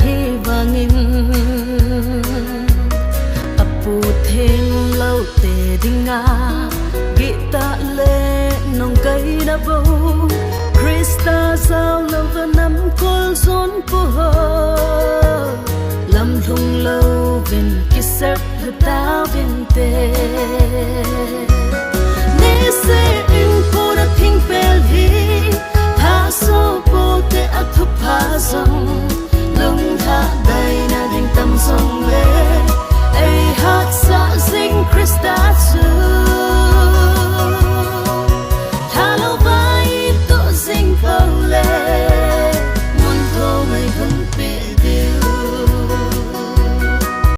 hi vangin apu theng lâu te dinga gita le nong kai na bo Krista sao lâu và năm col son po ho lam lung lâu vin kiser ta vin te ne se in po na thing pel hi tha so po te athu pha song lung tha dai na ding tam song